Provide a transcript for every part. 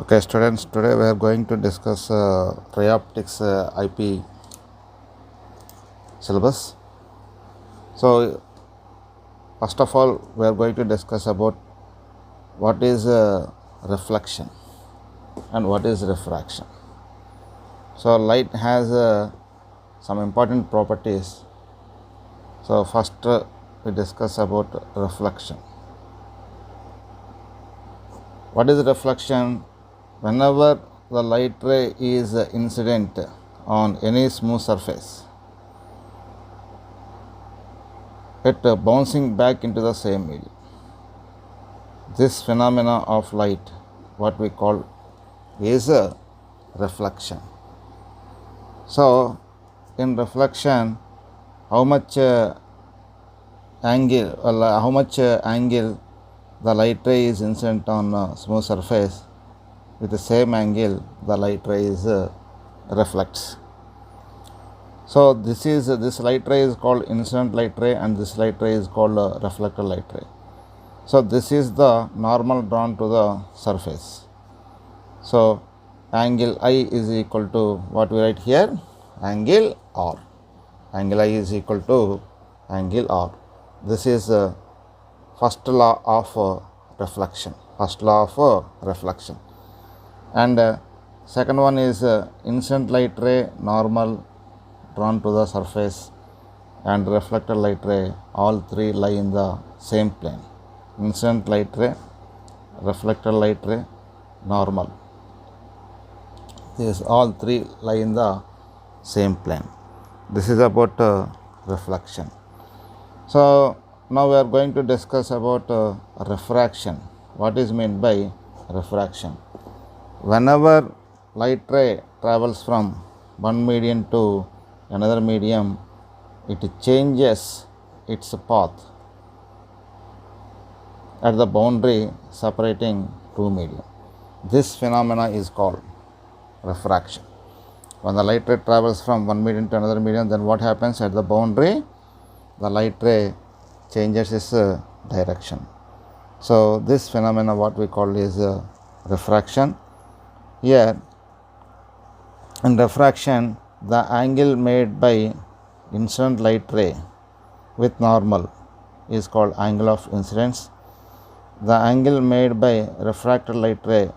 Okay, students, today we are going to discuss trioptics IP syllabus. So, first of all, we are going to discuss about what is reflection and what is refraction. So, light has some important properties. So, first we discuss about reflection. What is reflection? Whenever the light ray is incident on any smooth surface, it bouncing back into the same medium. This phenomena of light, what we call, is a reflection. So, in reflection, how much angle the light ray is incident on a smooth surface, with the same angle the light ray is reflects. So this light ray is called incident light ray, and this light ray is called reflected light ray. So this is the normal drawn to the surface. So angle I is equal to what we write here, angle R. Angle I is equal to angle R. This is first law of reflection. First law of reflection. And second one is incident light ray, normal drawn to the surface, and reflected light ray, all three lie in the same plane. Incident light ray, reflected light ray, normal. These all three lie in the same plane. This is about reflection. So now we are going to discuss about refraction. What is meant by refraction? Whenever light ray travels from one medium to another medium, it changes its path at the boundary separating two medium. This phenomena is called refraction. When the light ray travels from one medium to another medium, then what happens at the boundary? The light ray changes its direction. So this phenomena, what we call is refraction. Here, in refraction, the angle made by incident light ray with normal is called angle of incidence. The angle made by refracted light ray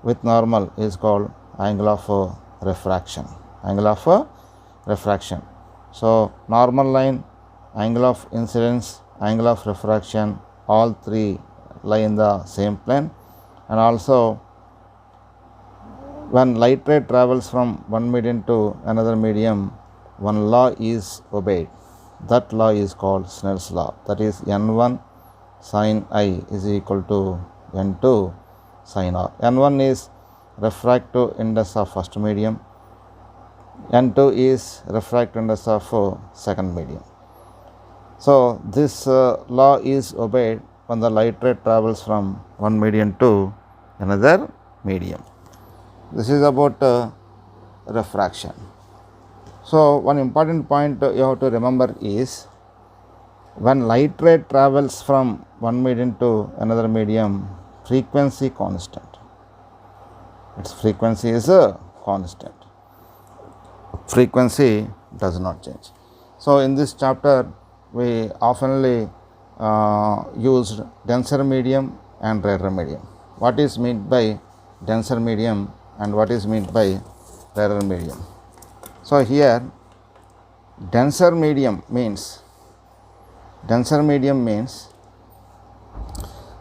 with normal is called angle of refraction. Angle of refraction. So normal line, angle of incidence, angle of refraction, all three lie in the same plane. And also, when light ray travels from one medium to another medium, one law is obeyed. That law is called Snell's law. That is, N1 sin I is equal to N2 sin R. N1 is refractive index of first medium. N2 is refractive index of second medium. So this law is obeyed when the light ray travels from one medium to another medium. This is about refraction. So one important point you have to remember is, when light ray travels from one medium to another medium, frequency constant. Its frequency is a constant. Frequency does not change. So in this chapter, we oftenly used denser medium and rarer medium. What is meant by denser medium and what is meant by rarer medium? So here, denser medium means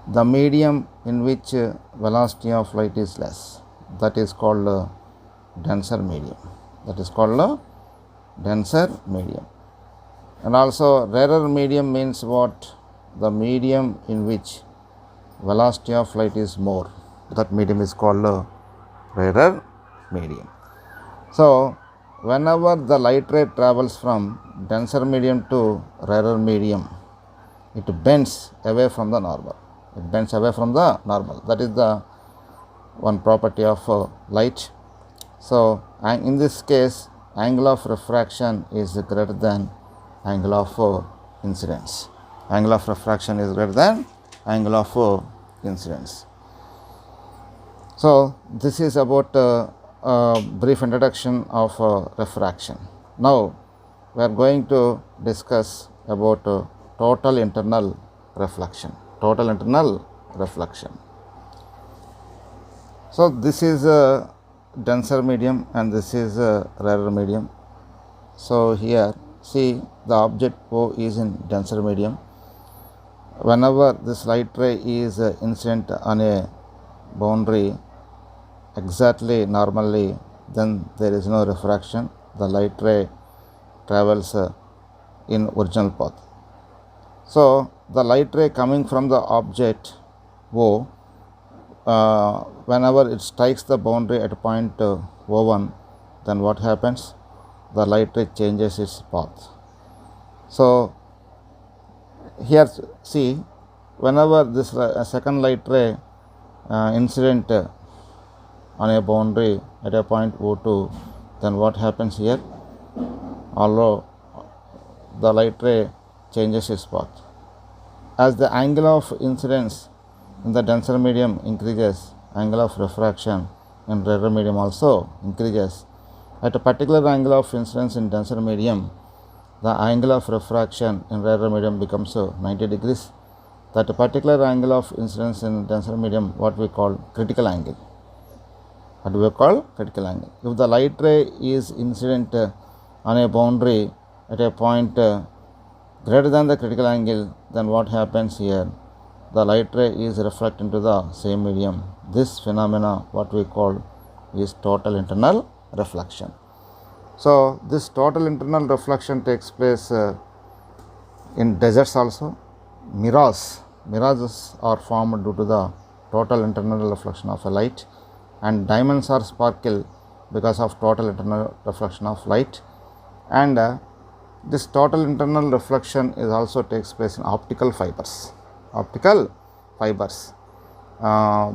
the medium in which velocity of light is less. That is called denser medium. That is called denser medium. And also rarer medium means what? The medium in which velocity of light is more. That medium is called rarer medium. So whenever the light ray travels from denser medium to rarer medium, it bends away from the normal. It bends away from the normal. That is the one property of light. So in this case, angle of refraction is greater than angle of incidence. Angle of refraction is greater than angle of incidence. So this is about a brief introduction of refraction. Now we are going to discuss about total internal reflection. Total internal reflection. So this is a denser medium and this is a rarer medium. So here see the object O is in denser medium. Whenever this light ray is incident on a boundary exactly normally, then there is no refraction. The light ray travels in original path. So the light ray coming from the object O, whenever it strikes the boundary at a point O1, then what happens? The light ray changes its path. So here see, whenever this second light ray incident on a boundary at a point O2, then what happens here? Although the light ray changes its path, as the angle of incidence in the denser medium increases, angle of refraction in rarer medium also increases. At a particular angle of incidence in denser medium, the angle of refraction in rarer medium becomes 90 degrees. That particular angle of incidence in denser medium, what we call critical angle. What we call critical angle. If the light ray is incident on a boundary at a point greater than the critical angle, then what happens here? The light ray is reflected into the same medium. This phenomena, what we call, is total internal reflection. So this total internal reflection takes place in deserts also. Mirages are formed due to the total internal reflection of a light, and diamonds are sparkle because of total internal reflection of light. And this total internal reflection is also takes place in optical fibers.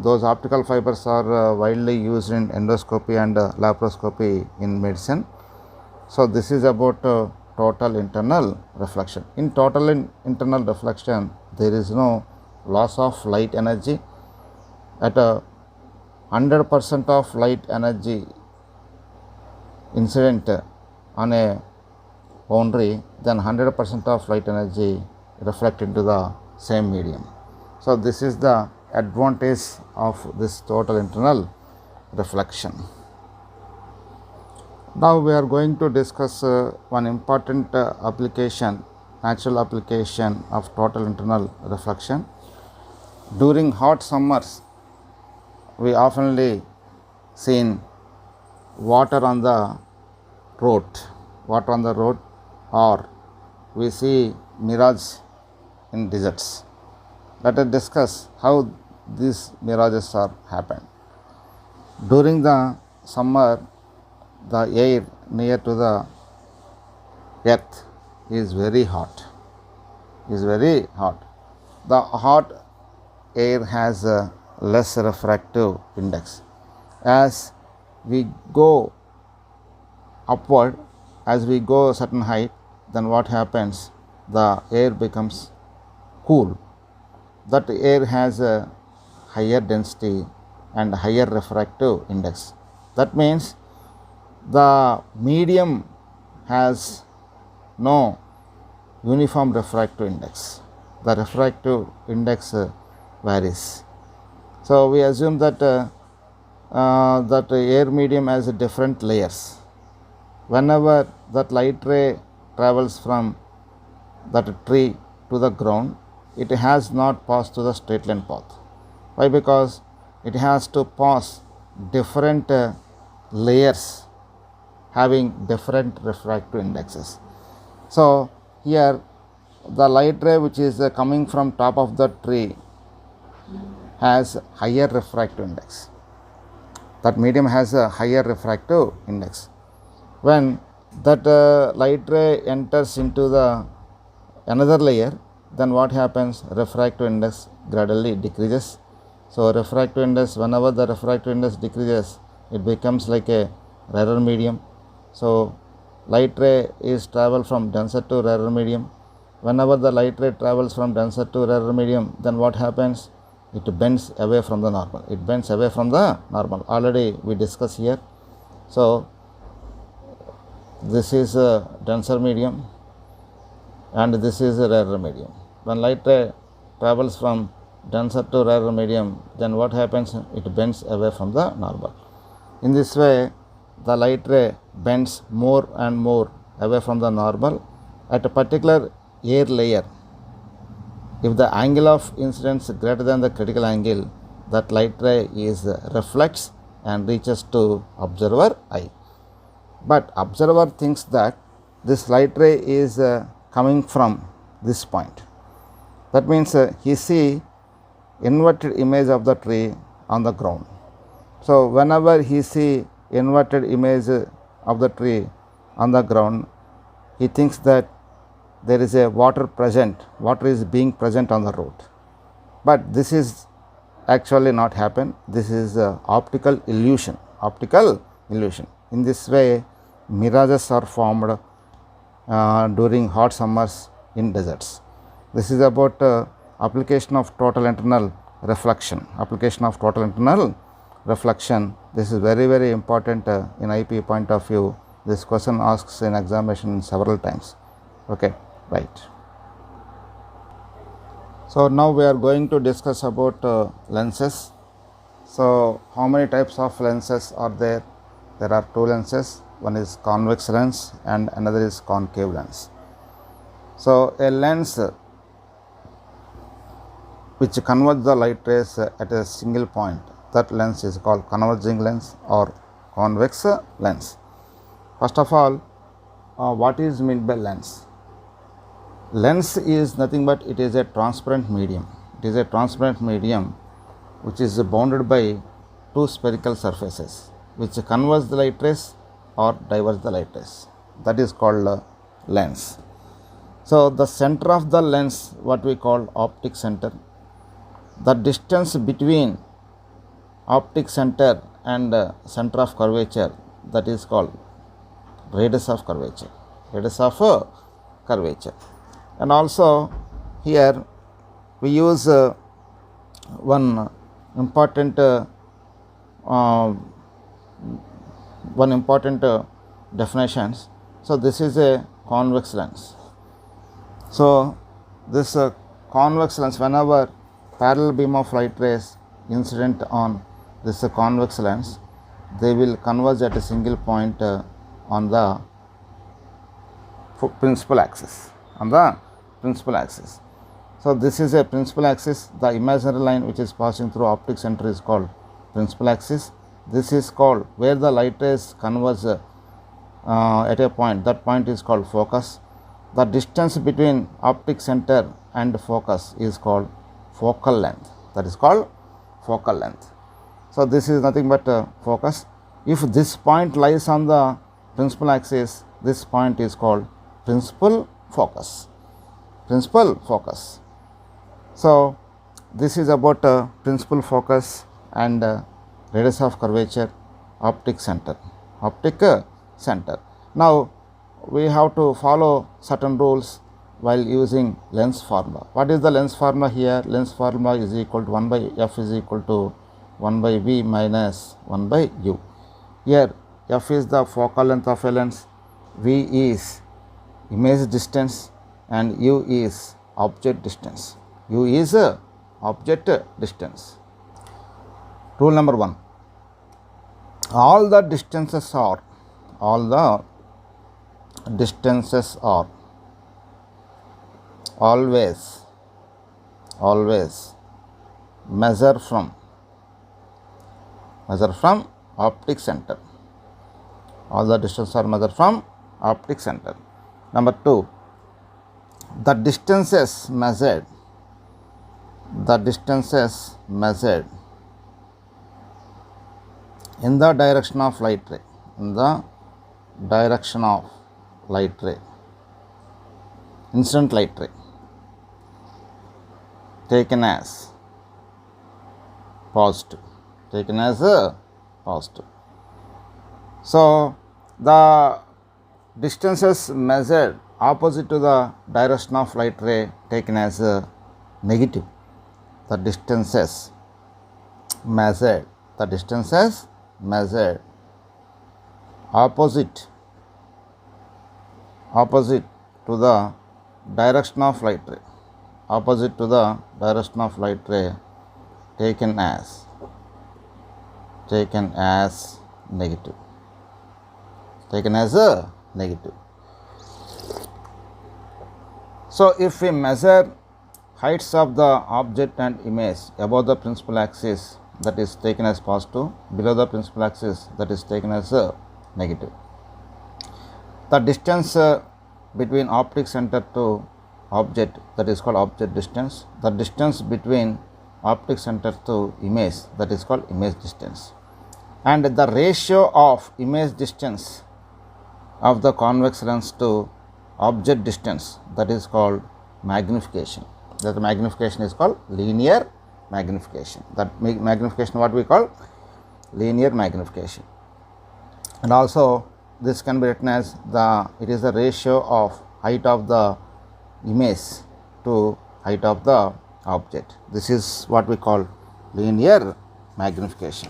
Those optical fibers are widely used in endoscopy and laparoscopy in medicine. So this is about total internal reflection. In total internal reflection, there is no loss of light energy. At 100% of light energy incident on a boundary, then 100% of light energy reflected into the same medium. So this is the advantage of this total internal reflection. Now we are going to discuss one important application, natural application of total internal reflection. During hot summers, we oftenly seen water on the road, or we see mirage in deserts. Let us discuss how these mirages are happened. During the summer, the air near to the earth is very hot. The hot air has a less refractive index. As we go upward, as we go a certain height, then what happens? The air becomes cool. That air has a higher density and higher refractive index. That means the medium has no uniform refractive index. The refractive index varies. So we assume that that air medium has different layers. Whenever that light ray travels from that tree to the ground, it has not passed to the straight line path. Why? Because it has to pass different layers having different refractive indexes. So here the light ray which is coming from top of the tree has higher refractive index. That medium has a higher refractive index. When that light ray enters into the another layer, then what happens? Refractive index gradually decreases. So refractive index, whenever the refractive index decreases, it becomes like a rarer medium. So light ray is travel from denser to rarer medium. Whenever the light ray travels from denser to rarer medium, then what happens? it bends away from the normal. It bends away from the normal. Already we discussed here. So this is a denser medium and this is a rarer medium. When light ray travels from denser to rarer medium, then what happens? It bends away from the normal. In this way, the light ray bends more and more away from the normal at a particular air layer. If the angle of incidence is greater than the critical angle, that light ray is reflects and reaches to observer eye. But observer thinks that this light ray is coming from this point. That means he see inverted image of the tree on the ground. So whenever he see inverted image of the tree on the ground, he thinks that there is a water is being present on the road. But this is actually not happen. This is optical illusion. In this way, mirages are formed during hot summers in deserts. This is about application of total internal reflection. This is very, very important in IP point of view. This question asks in examination several times. Okay, right. So now we are going to discuss about lenses. So how many types of lenses are there? There are two lenses. One is convex lens and another is concave lens. So a lens which converges the light rays at a single point, that lens is called converging lens or convex lens. First of all, what is meant by lens? Lens is nothing but it is a transparent medium. It is a transparent medium which is bounded by two spherical surfaces which converge the light rays or diverge the light rays. That is called lens. So the center of the lens, what we call optic center, the distance between optic center and center of curvature, that is called radius of curvature. And also here we use one important definitions. So this is a convex lens. So this convex lens, whenever parallel beam of light rays incident on this convex lens, they will converge at a single point on the principal axis. So this is a principal axis. The imaginary line which is passing through optic center is called principal axis. This is called where the light rays converge at a point. That point is called focus. The distance between optic center and focus is called focal length. That is called focal length. So this is nothing but focus. If this point lies on the principal axis, this point is called principal focus. So this is about principal focus and radius of curvature, optic center. Now we have to follow certain rules while using lens formula. What is the lens formula here? Lens formula is equal to 1 by f is equal to 1 by v minus 1 by u. Here f is the focal length of a lens, v is image distance and u is object distance. Rule number 1. All the distances are always measure from optic center. All the distances are measured from optic center. Number 2, the distances measured in the direction of light ray, incident light ray, taken as positive. So the distances measured opposite to the direction of light ray taken as negative. the distances measured opposite to the direction of light ray, taken as negative, taken as a negative. So if we measure heights of the object and image above the principal axis, that is taken as positive, below the principal axis, that is taken as a negative. The distance between optic center to object, that is called object distance. The distance between optic center to image, that is called image distance. And the ratio of image distance of the convex lens to object distance, that is called magnification. That magnification is called linear magnification. That magnification what we call linear magnification. And also this can be written as it is the ratio of height of the image to height of the object. This is what we call linear magnification.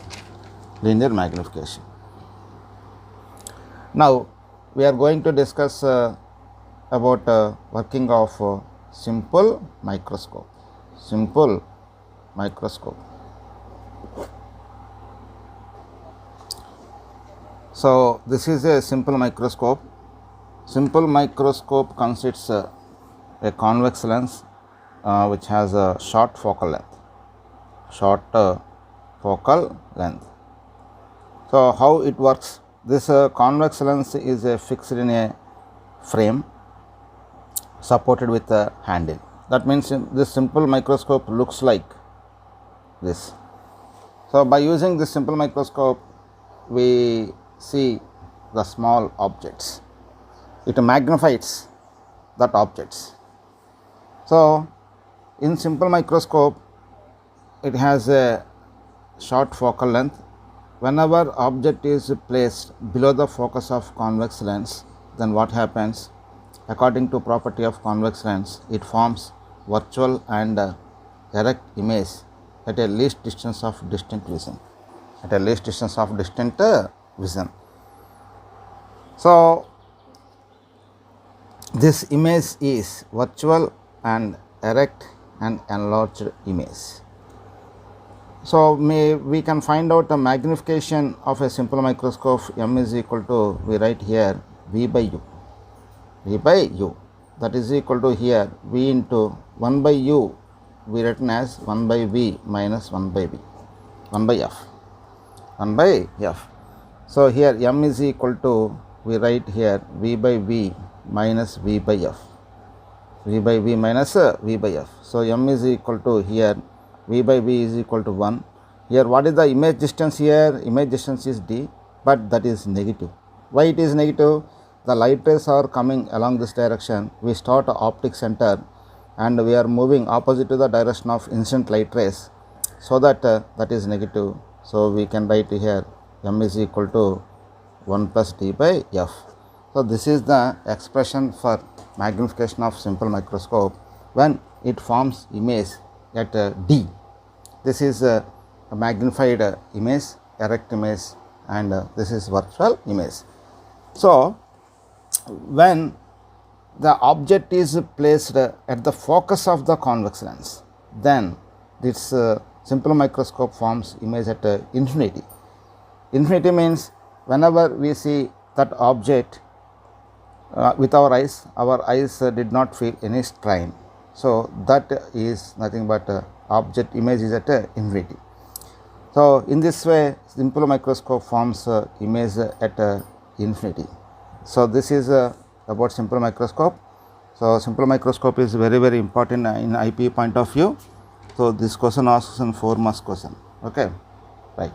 Now we are going to discuss about working of simple microscope. So this is a simple microscope. Simple microscope consists a convex lens which has a short focal length. So how it works? This convex lens is fixed in a frame supported with a handle. That means this simple microscope looks like this. So by using this simple microscope, we see the small objects. It magnifies that objects. So in simple microscope, it has a short focal length. Whenever object is placed below the focus of convex lens, then what happens? According to property of convex lens, it forms virtual and erect image at a least distance of distant vision. So this image is virtual and erect and enlarged image. So we can find out the magnification of a simple microscope. M is equal to, we write here, V by U. That is equal to here V into 1 by U, we written as 1 by V minus 1 by F. So here M is equal to, we write here V by V minus V by F. So M is equal to, here V by V is equal to 1. Here what is the image distance here? Image distance is D, but that is negative. Why it is negative? The light rays are coming along this direction. We start optic center and we are moving opposite to the direction of incident light rays, so that that is negative. So we can write here M is equal to 1 plus D by F. So this is the expression for magnification of simple microscope when it forms image at D. This is a magnified image, erect image, and this is virtual image. So when the object is placed at the focus of the convex lens, then this simple microscope forms image at infinity. Infinity means whenever we see that object with our eyes did not feel any strain. So that is nothing but object image is at infinity. So in this way, simple microscope forms image at infinity. So this is about simple microscope. So simple microscope is very, very important in IP point of view. So this question asks in 4 marks question. Okay, right.